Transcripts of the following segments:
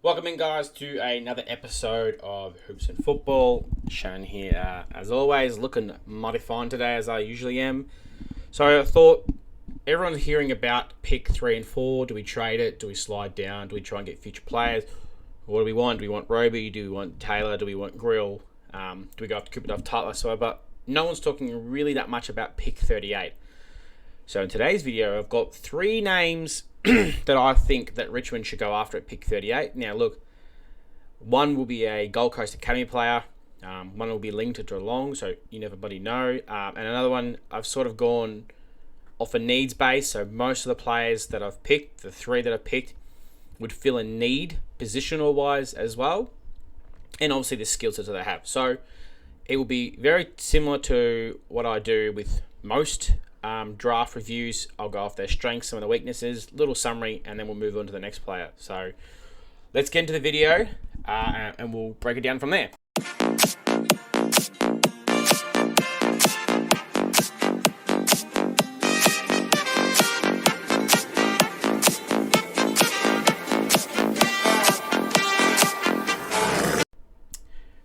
Welcome in, guys, to another episode of Hoops and Football. Shane here, as always, looking mighty fine today, as I usually am. So I thought everyone's hearing about pick 3 and 4. Do we trade it? Do we slide down? Do we try and get future players? What do we want? Do we want Roby? Do we want Taylor? Do we want Grill? Do we go after Cooper Duff, Tutler? So, but no one's talking really that much about pick 38. So in today's video, I've got 3 names that I think that Richmond should go after at pick 38. Now, look, one will be a Gold Coast Academy player. One will be linked to Geelong, so you never bloody know. And another one, I've sort of gone off a needs base. So most of the players that I've picked, the 3 that I've picked, would fill a need positional-wise as well. And obviously the skill sets that they have. So it will be very similar to what I do with most draft reviews. I'll go off their strengths, some of the weaknesses, little summary, and then we'll move on to the next player. So let's get into the video and we'll break it down from there.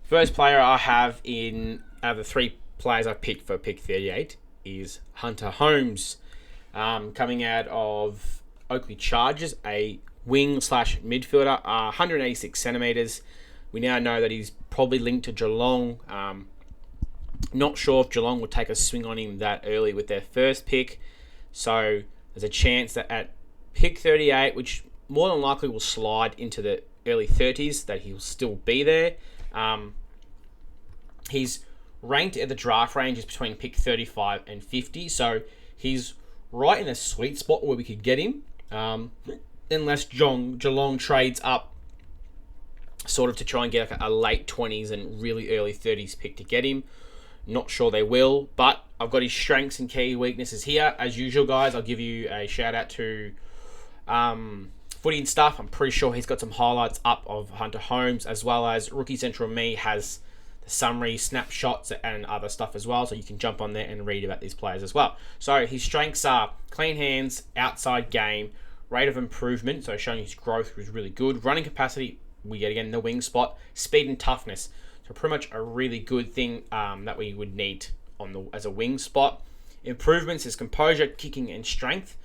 First player I have in the 3 players I picked for pick 38 is Hunter Holmes, coming out of Oakley Chargers, a wing/midfielder, 186 centimetres. We now know that he's probably linked to Geelong. Not sure if Geelong would take a swing on him that early with their first pick. So there's a chance that at pick 38, which more than likely will slide into the early 30s, that he'll still be there. He's ranked at the draft range is between pick 35 and 50, so he's right in a sweet spot where we could get him, unless Geelong trades up sort of to try and get like a late 20s and really early 30s pick to get him. Not sure they will, but I've got his strengths and key weaknesses here. As usual, guys, I'll give you a shout out to Footy and Stuff. I'm pretty sure he's got some highlights up of Hunter Holmes, as well as Rookie Central Me has the summary, snapshots, and other stuff as well, so you can jump on there and read about these players as well. So his strengths are clean hands, outside game, rate of improvement, so showing his growth was really good. Running capacity, we get again the wing spot. Speed and toughness, so pretty much a really good thing that we would need as a wing spot. Improvements is composure, kicking, and strength.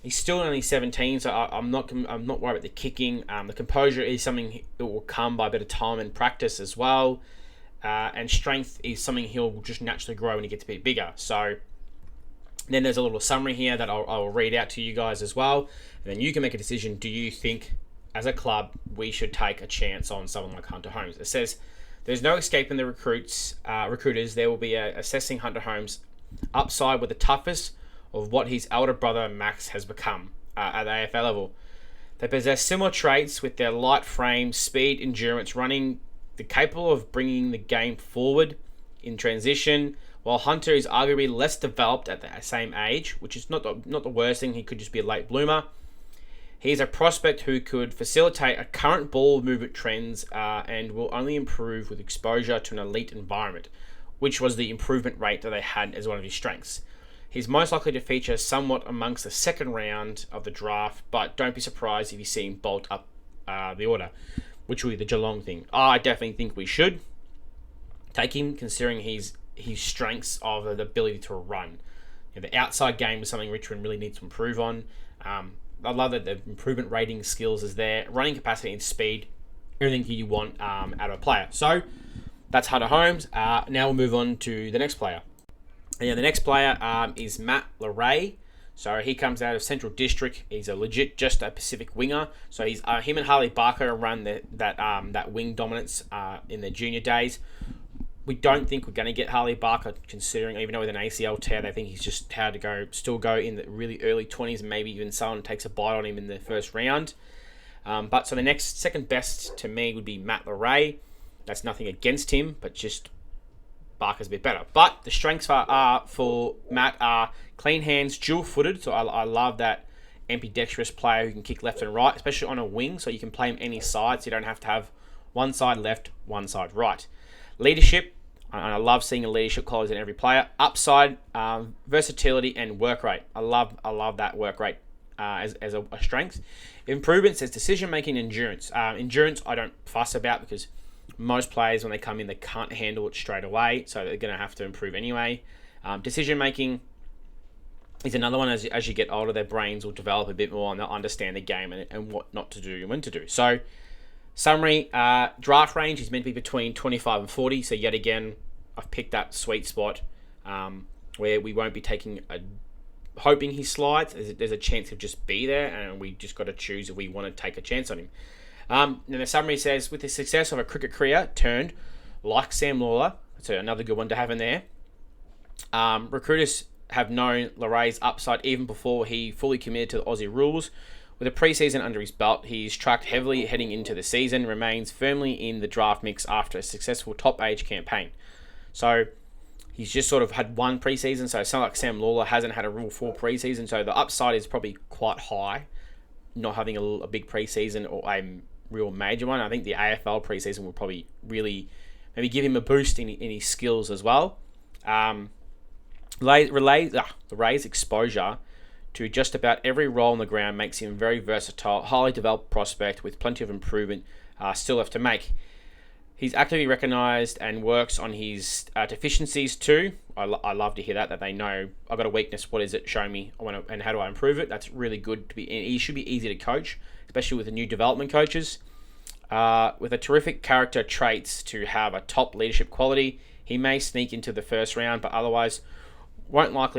He's still only 17, so I'm not worried about the kicking. The composure is something that will come by a bit of time and practice as well. And strength is something he'll just naturally grow when he gets a bit bigger. So then there's a little summary here that I'll read out to you guys as well. And then you can make a decision. Do you think, as a club, we should take a chance on someone like Hunter Holmes? It says, there's no escaping the recruiters. There will be assessing Hunter Holmes' upside with the toughest of what his elder brother Max has become at the AFL level. They possess similar traits with their light frame, speed, endurance, running. They're capable of bringing the game forward in transition, while Hunter is arguably less developed at the same age, which is not the worst thing. He could just be a late bloomer. He's a prospect who could facilitate a current ball movement trends and will only improve with exposure to an elite environment, which was the improvement rate that they had as one of his strengths. He's most likely to feature somewhat amongst the second round of the draft, but don't be surprised if you see him bolt up the order, which will be the Geelong thing. I definitely think we should take him, considering his strengths of the ability to run. The outside game is something Richmond really needs to improve on. I love that the improvement rating skills is there. Running capacity and speed, everything you want out of a player. So that's Hunter Holmes. Now we'll move on to the next player. And the next player is Matt Laray. So he comes out of Central District. He's a legit just a Pacific winger. So he's him and Harley Barker run that wing dominance in their junior days. We don't think we're going to get Harley Barker, considering even though with an ACL tear, they think he's just had to still go in the really early 20s, and maybe even someone takes a bite on him in the first round. But so the next second best to me would be Matt Laray. That's nothing against him, but just Barker's a bit better. But the strengths for Matt are clean hands, dual-footed. So I love that ambidextrous player who can kick left and right, especially on a wing, so you can play him any side, so you don't have to have one side left, one side right. Leadership, and I love seeing a leadership qualities in every player. Upside, versatility, and work rate. I love that work rate as a strength. Improvement says decision-making endurance. Endurance I don't fuss about because most players, when they come in, they can't handle it straight away, so they're going to have to improve anyway. Decision-making is another one. As you get older, their brains will develop a bit more and they'll understand the game and what not to do and when to do. So, summary, draft range is meant to be between 25 and 40, so yet again, I've picked that sweet spot where we won't be hoping he slides. There's a chance he'll just be there, and we just got to choose if we want to take a chance on him. And the summary says, with the success of a cricket career turned like Sam Lawler, that's another good one to have in there. Recruiters have known Laray's upside even before he fully committed to the Aussierules. With a preseason under his belt, he's tracked heavily heading into the season, remains firmly in the draft mix after a successful top age campaign. So he's just sort of had one preseason, so it's not like Sam Lawler hasn't had a real full preseason, so the upside is probably quite high, not having a big preseason or a real major one. I think the AFL preseason will probably really maybe give him a boost in his skills as well. Laray's exposure to just about every role on the ground makes him very versatile, highly developed prospect with plenty of improvement still left to make. He's actively recognised and works on his deficiencies too. I love to hear that they know I've got a weakness. What is it? Show me. And how do I improve it? That's really good to be. And he should be easy to coach, especially with the new development coaches. With a terrific character traits to have a top leadership quality, he may sneak into the first round, but otherwise he won't last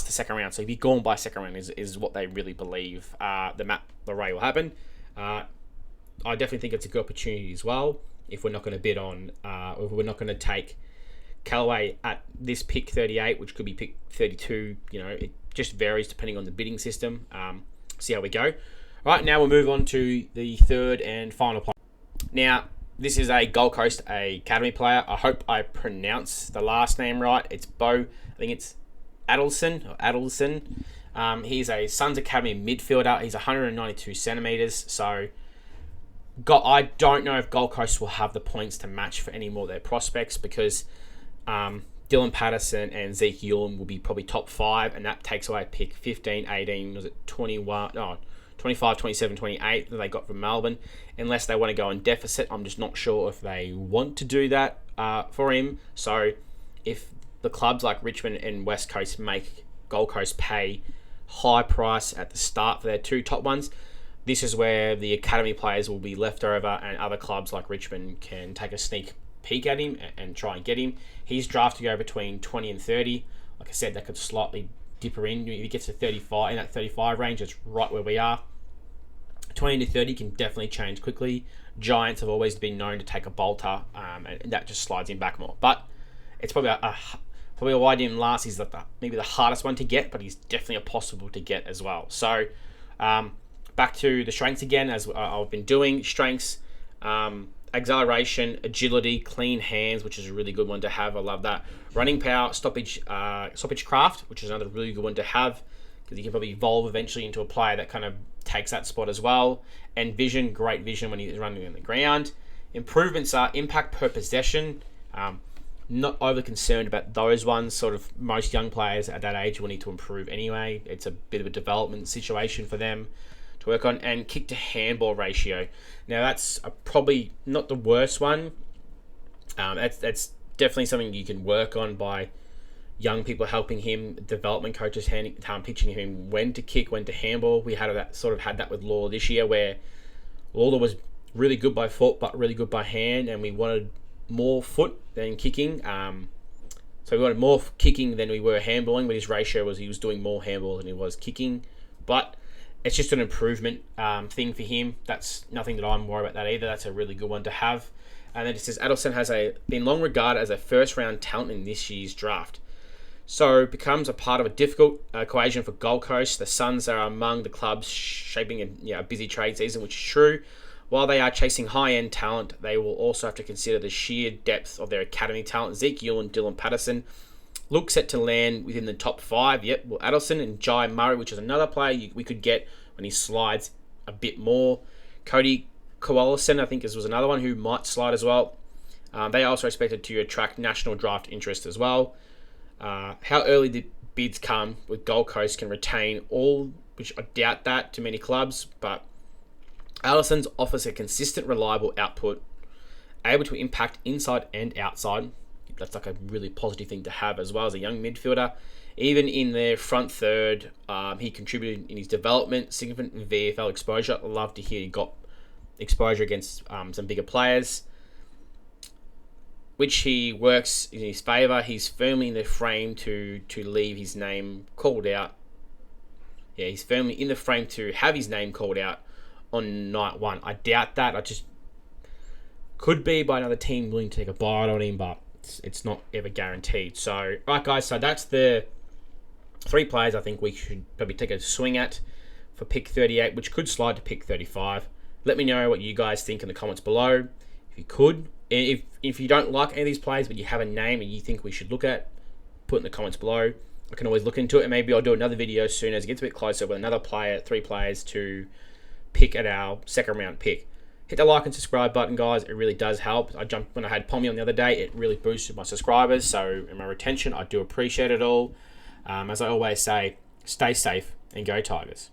the second round. So he'll be gone by second round is what they really believe Laray will happen. I definitely think it's a good opportunity as well. If we're not going to bid on, if we're not going to take Callaway at this pick 38, which could be pick 32, it just varies depending on the bidding system. See how we go. Right, now we'll move on to the third and final player. Now, this is a Gold Coast Academy player. I hope I pronounce the last name right. It's I think it's Adelson. He's a Suns Academy midfielder. He's 192 centimetres, so I don't know if Gold Coast will have the points to match for any more of their prospects because Dylan Patterson and Zeke Ulam will be probably top 5, and that takes away pick 15, 18, was it 21? No, 25, 27, 28 that they got from Melbourne. Unless they want to go in deficit, I'm just not sure if they want to do that for him. So if the clubs like Richmond and West Coast make Gold Coast pay high price at the start for their two top ones, this is where the academy players will be left over and other clubs like Richmond can take a sneak peek at him and try and get him. He's drafted to go between 20 and 30. Like I said, that could slightly dipper in. If he gets to 35, in that 35 range, that's right where we are. 20 to 30 can definitely change quickly. Giants have always been known to take a bolter, and that just slides him back more. But it's probably why I didn't last. He's maybe the hardest one to get, but he's definitely a possible to get as well. So back to the strengths again, as I've been doing. Strengths, acceleration, agility, clean hands, which is a really good one to have. I love that. Running power, stoppage craft, which is another really good one to have because you can probably evolve eventually into a player that kind of takes that spot as well. And vision, great vision when he's running on the ground. Improvements are impact per possession. Not overly concerned about those ones. Sort of most young players at that age will need to improve anyway. It's a bit of a development situation for them to work on. And kick to handball ratio. Now that's probably not the worst one. That's definitely something you can work on by young people helping him, development coaches teaching him when to kick, when to handball. We had that with Lawler this year, where Lawler was really good by foot but really good by hand, and we wanted more foot than kicking. So we wanted more kicking than we were handballing, but his ratio was he was doing more handball than he was kicking. But it's just an improvement thing for him. That's nothing that I'm worried about that either. That's a really good one to have. And then it says Adelson has been long regarded as a first-round talent in this year's draft. So becomes a part of a difficult equation for Gold Coast. The Suns are among the clubs shaping a busy trade season, which is true. While they are chasing high-end talent, they will also have to consider the sheer depth of their academy talent. Zeke Ulam and Dylan Patterson look set to land within the top 5. Yep, well, Adelson and Jai Murray, which is another player we could get when he slides a bit more. Cody Kowalison, I think, was another one who might slide as well. They are also expected to attract national draft interest as well. How early the bids come with Gold Coast can retain all which I doubt that to many clubs, but Allison offers a consistent, reliable output, able to impact inside and outside. That's like a really positive thing to have as well as a young midfielder. Even in the front third, he contributed in his development, significant VFL exposure. I love to hear he got exposure against some bigger players, which he works in his favour. He's firmly in the frame to leave his name called out. Yeah, he's firmly in the frame to have his name called out on night one. I doubt that. I just could be by another team willing to take a bite on him, but it's not ever guaranteed. So, right, guys, so that's the 3 players I think we should probably take a swing at for pick 38, which could slide to pick 35. Let me know what you guys think in the comments below. If you could, if you don't like any of these players, but you have a name and you think we should look at, put in the comments below. I can always look into it, and maybe I'll do another video soon as it gets a bit closer with another player, 3 players to pick at our second round pick. Hit the like and subscribe button, guys. It really does help. I jumped when I had Pommy on the other day. It really boosted my subscribers, so and my retention. I do appreciate it all. As I always say, stay safe and go Tigers.